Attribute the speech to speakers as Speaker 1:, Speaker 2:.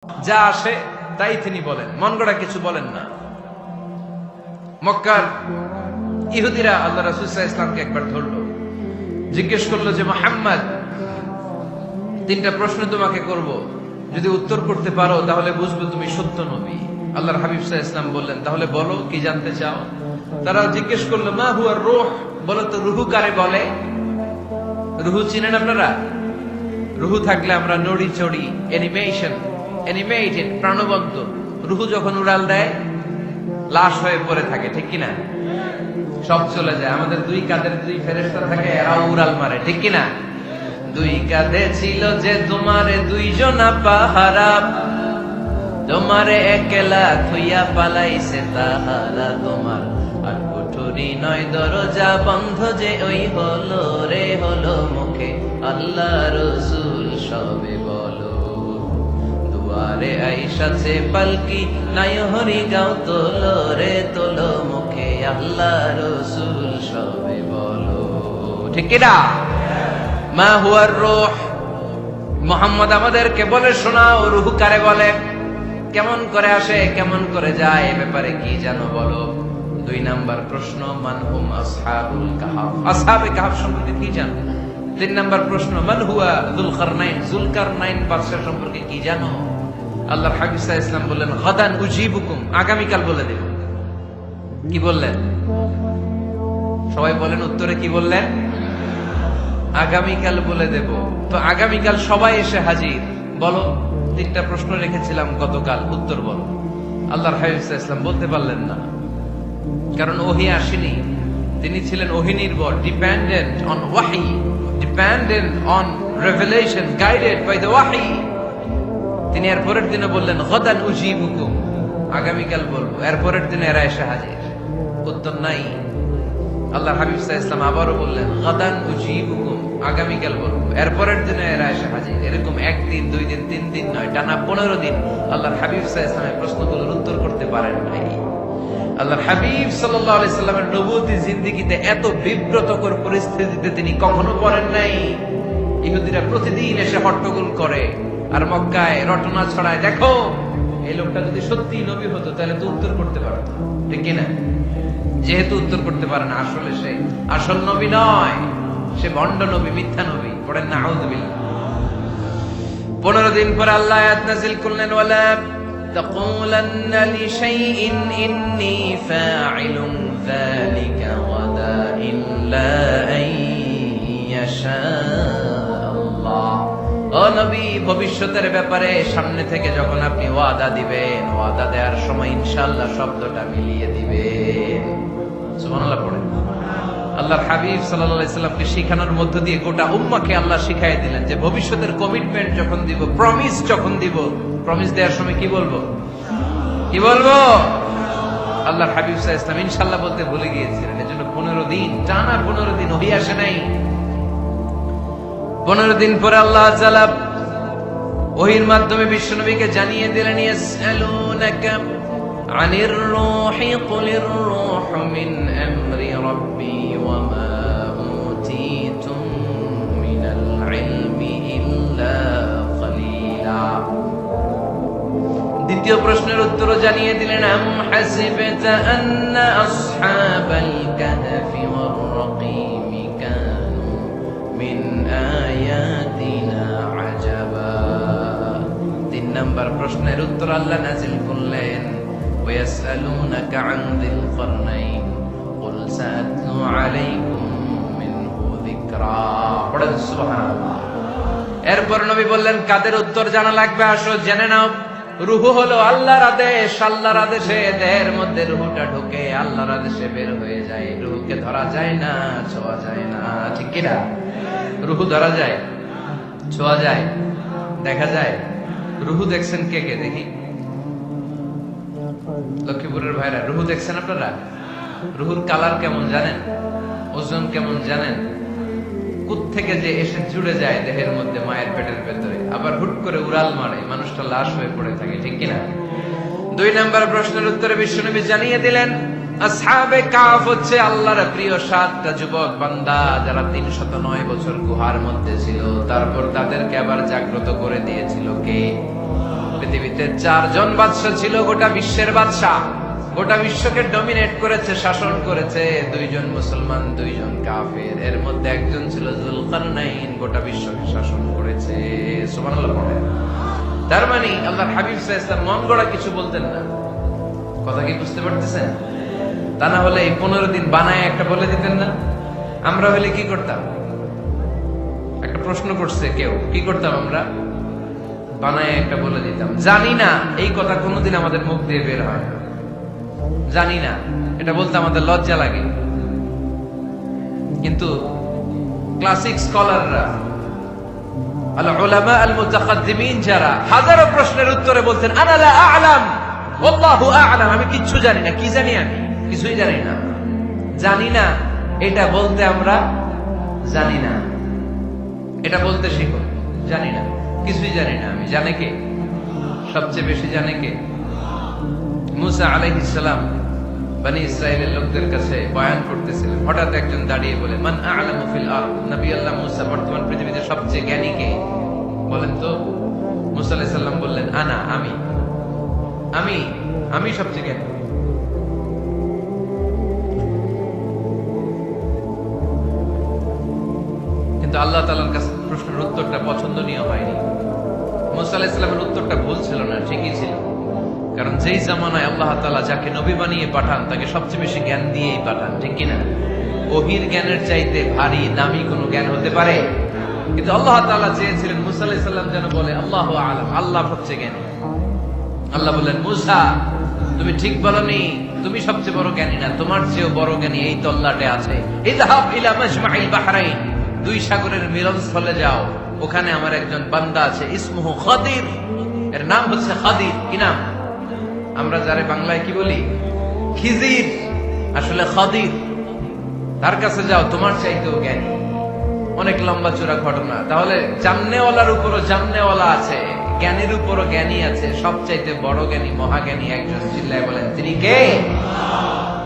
Speaker 1: যা আসে তাই তিনি বলেন, মন গড়া কিছু বলেন না। মক্কার ইহুদিরা আল্লাহ রাসূল সাল্লাল্লাহু আলাইহি ওয়াসাল্লামকে একবার ধরলো, জিজ্ঞেস করলো যে মুহাম্মদ, তিনটা প্রশ্ন তোমাকে করব, যদি উত্তর করতে পারো তাহলে বুঝবো তুমি সত্য নবী। আল্লাহর হাবিব সাল্লাল্লাহু আলাইহি ওয়াসাল্লাম বললেন, তাহলে বলো কি জানতে চাও? তারা জিজ্ঞেস করলো মা হুয়া রূহ, বলো তো রুহু কারে বলে? রুহু চিনেন আপনারা? রুহু থাকলে আমরা নড়ি চড়ি, অ্যানিমেটেড, প্রাণবন্ত। রুহু যখন উড়াল দেয় লাশ হয়ে পড়ে থাকে, ঠিক কিনা? সব চলে যায়। আমাদের দুই কাঁধের দুই ফেরেশতা থাকে, এরাও উড়াল মারে, ঠিক কিনা? দুই কাঁধে ছিল যে তোমারে দুইজনা পাহারা, তোমারে একলা থইয়া পালাইছে তাহারা। তোমার আর কুঠুরি নয় দরজা বন্ধ যে ওই হলো রে হলো মুখে আল্লাহ রসুল সবে বলো। দুয়ারে আইসাছে পালকি নাই হরি গাও তোলো রে তোলো মুখে আল্লাহ রসুল সবে বলো, ঠিক কিনা? মা হুয়ার রূহ, মুহাম্মদ আমাদেরকে বলে শোনাও রুহু কারে বলে, কেমন করে আসে, কেমন করে যায়, এ ব্যাপারে কি জানো বলো। দুই নাম্বার প্রশ্ন মান হুম আসহাবুল কাহফ, আসহাবে কাহফ সম্পর্কে কি জানো? তিন নাম্বার প্রশ্ন মান হুয়া যুলকারনাইন, যুলকারনাইন বাদশা সম্পর্কে কি জানো? আল্লাহর হাবিব সাল্লাল্লাহু আলাইহি ওয়াসাল্লাম বললেন গাদান উজিবুকুম, আগামীকাল বলে দেব। কি বললেন? সবাই বলেন উত্তরে কি বললেন? আগামীকাল বলে দেব। তো আগামীকাল সবাই এসে হাজির। বলো তিনটা প্রশ্ন রেখেছিলাম গতকাল, উত্তর বলো। আল্লাহর হাবিব সাল্লাল্লাহু আলাইহি ওয়াসাল্লাম বলতে পারলেন না, কারণ ওহী আসেনি। তিনি ছিলেন ওহী নির্ভর, ডিপেন্ডেন্ট অন ওয়াহি, dependent on revelation, guided by the ওয়াহি। তিনি এর পরের দিনে বললেন গাদান উজিবুকুম, আগামীকাল বলবো। এর পরের দিনে এরা এসে হাজির, উত্তর নাই। আল্লাহর হাবিব সাল্লাল্লাহু আলাইহি ওয়াসাল্লাম আবারও বললেন গাদান উজিবুকুম, আগামীকাল বলবো। এর পরের দিনে এরা এসে হাজির। এরকম একদিন, দুই দিন, তিন দিন নয়, টানা 15 দিন আল্লাহর হাবিব সাল্লাল্লাহু আলাইহি ওয়াসাল্লামের প্রশ্নগুলোর উত্তর করতে পারেন নাই। আল্লাহর হাবিব সাল্লাল্লাহু আলাইহি সাল্লামের নবুয়তী জিন্দেগিতে এত বিব্রতকর পরিস্থিতিতে তিনি কখনো পড়েন নাই। ইহুদিরা প্রতিদিন এসে হট্টগোল করে আর মক্কায় রটনা ছড়ায়, দেখো এই লোকটা যদি সত্যি নবী হতো তাহলে তো উত্তর করতে পারতো, ঠিক কিনা? যেহেতু উত্তর করতে পারে না, আসলে সে আসল নবী নয়, সে ভণ্ড নবী, মিথ্যা নবী। পড়েন নাউযুবিল্লাহ। 15 দিন পর আল্লাহ আয়াত নাযিল করলেন ওয়ালা তাকুলান্না লিশাইইন ইন্নী ফাইলুন যালিকা গাদা ইল্লা আইয়াশা আল্লাহ। ও নবী, ভবিষ্যতের ব্যাপারে সামনে থেকে যখন আপনি ওয়াদা দিবেন, ওয়াদা দেওয়ার সময় ইনশাআল্লাহ শব্দটা মিলিয়ে দিবেন। সুবহানাল্লাহ পড়েন। আল্লাহর হাবিব সাল্লাল্লাহু আলাইহি সাল্লামকে শিখানোর মধ্য দিয়ে গোটা উম্মাহকে আল্লাহ শিখাই দিলেন যে ভবিষ্যতের কমিটমেন্ট যখন দিব, প্রমিস যখন দিব, প্রমিস দেওয়ার সময় কি বলবো? কি বলবো? আল্লাহর হাবিব সাল্লাল্লাহু আলাইহি সাল্লাম ইনশাআল্লাহ বলতে ভুলে গিয়েছিলেন। এজন্য 15 দিন, টানা 15 দিন ওহী আসে নাই। 15 দিন পরে আল্লাহ তাআলা ওহীর মাধ্যমে বিশ্বনবীকে জানিয়ে দিলেন ইয়াসআলুনাকা আনির রূহি কুলির রূহু মিন আমরি রাব্বি ওয়া মা উতীতুম মিনাল ইলমি ইল্লা কলিলা। দ্বিতীয় প্রশ্নের উত্তরও জানিয়ে দিলেন আম হাসিবতা আন্না আসহাবাল কাহফি ওয়ার রাকিম কানু মিন আয়াতিনা আজাবা। 3 নাম্বার প্রশ্নের উত্তর আল্লাহ নাযিল করলেন ويسألونك عن ذي القرنين قل سأتلو عليكم منه ذكرا। পড়েন সুবহানাল্লাহ। এরপর নবী বললেন কাদের উত্তর জানা লাগবে, আসো জেনে নাও। রূহ হলো আল্লাহর আদেশ, আল্লাহর আদেশে দেহের মধ্যে রূহটা ঢোকে, আল্লাহর আদেশে বের হয়ে যায়। রূহকে ধরা যায় না, ছোঁয়া যায় না, ঠিক কি না? রূহ ধরা যায়, ছোঁয়া যায়, দেখা যায়। রূহ দেখছেন কে কে? দেখি লক্ষ্মীপুরের ভাইরা, রুহু দেখছেন আপনারা? রুহুর কালার কেমন জানেন? ওজন কেমন জানেন? কোত্থেকে যে এসে জুড়ে যায় দেহের মধ্যে, মায়ের পেটের ভেতরে, আবার হুট করে উড়াল মারে, মানুষটা লাশ হয়ে পড়ে থাকে, ঠিক কিনা? 2 নম্বর প্রশ্নের উত্তরে বিশ্বনবী জানিয়ে দিলেন আসহাবে কাহফ হচ্ছে আল্লাহর প্রিয় 7টা যুবক বান্দা যারা 309 বছর গুহার মধ্যে ছিল। তারপর তাদেরকে আবার জাগ্রত করে দিয়েছিল কে? পৃথিবীতে 4 জন বাদশা ছিল, গোটা বিশ্বের বাদশা, গোটা বিশ্বকে ডমিনেট করেছে, শাসন করেছে। 2 জন মুসলমান, 2 জন কাফের। এর মধ্যে একজন ছিল যুলকারনাইন, গোটা বিশ্বকে শাসন করেছে। সুবহানাল্লাহ পড়েন। তার মানে আল্লাহর হাবিব সাল্লাল্লাহু আলাইহি ওয়াসাল্লাম মন গড়া কিছু বলতেন না। কথা কি বুঝতে পারতেছেন? তা না হলে এই 15 দিন বানায় একটা বলে দিতেন না? আমরা হলে কি করতাম? একটা প্রশ্ন করছে কেউ, কি করতাম আমরা? বানায় একটা বলে দিতাম। জানি না এই কথা কোনোদিন আমাদের মুখ দিয়ে বের হয় না, জানি না, এটা বলতে আমাদের লজ্জা লাগে। কিন্তু ক্লাসিক স্কলাররা, আল উলামা আল মুতাকাদ্দিমিন, যারা হাজারো প্রশ্নের উত্তরে বলতেন আনা লা আ'লাম ওয়াল্লাহু আ'লাম, আমি কিচ্ছু জানি না। কি জানি? আমি কিছুই জানি না। জানি না এটা বলতে আমরা জানি না, এটা বলতে শিখো। জানি না, কিছুই জানি না আমি। জানে কে? সবচেয়ে বেশি জানে কে? মুসা আলাইহিস সালাম বনি ইসরাইলের লোকদের কাছে বয়ান করতেছিলেন। হঠাৎ একজন দাঁড়িয়ে বলে, মান আ'লামু ফিল আরদ, নবী আল্লাহ মুসা, বর্তমান পৃথিবীতে সবচেয়ে জ্ঞানী কে বলেন তো? মুসা আলাইহিস সালাম বললেন, আনা, আমি আমি আমি সবচেয়ে জ্ঞানী। কিন্তু আল্লাহ তাআলার কাছে প্রশ্নের উত্তরটা পছন্দনীয় হয়নি। মুসা আলাইহিস সালামের উত্তরটা ভুল ছিল না, ঠিকই ছিল। কারণ যেই জামানায় আল্লাহ তাআলা যাকে নবী বানিয়ে পাঠান তাকে সবচেয়ে বেশি জ্ঞান দিয়েই পাঠান, ঠিক কিনা? ওহীর জ্ঞানের চাইতে ভারী দামি কোনো জ্ঞান হতে পারে? কিন্তু আল্লাহ তাআলা চেয়েছিলেন মুসা আলাইহিস সালাম যেন বলে আল্লাহু আ'লাম, আল্লাহ সবচেয়ে জ্ঞানী। আল্লাহ বললেন, মুসা তুমি ঠিক বলনি, তুমি সবচেয়ে বড় জ্ঞানী না, তোমার চেয়েও বড় জ্ঞানী এই তল্লাটে আছে। ইযহাব ইলা মাজমাইল বাহরাইন, 2 সাগরের মিলনস্থলে যাও, ওখানে আমার একজন বান্দা আছে, ইসমুহু খাদির, এর নাম হচ্ছে খাদির। কি নাম? আমরা যারে বাংলায় কি বলি? খিজির, আসলে খাদির। তার কাছে যাও, তোমার চাইতেও জ্ঞানী। অনেক লম্বা চূড়া ঘটনা। তাহলে জাননেওয়ালার উপরও জাননেওয়ালা আছে, জ্ঞানীর উপরও জ্ঞানী আছে। সবচাইতে বড় জ্ঞানী, মহাজ্ঞানী একজন। চিল্লায় বলেন তিনি কে?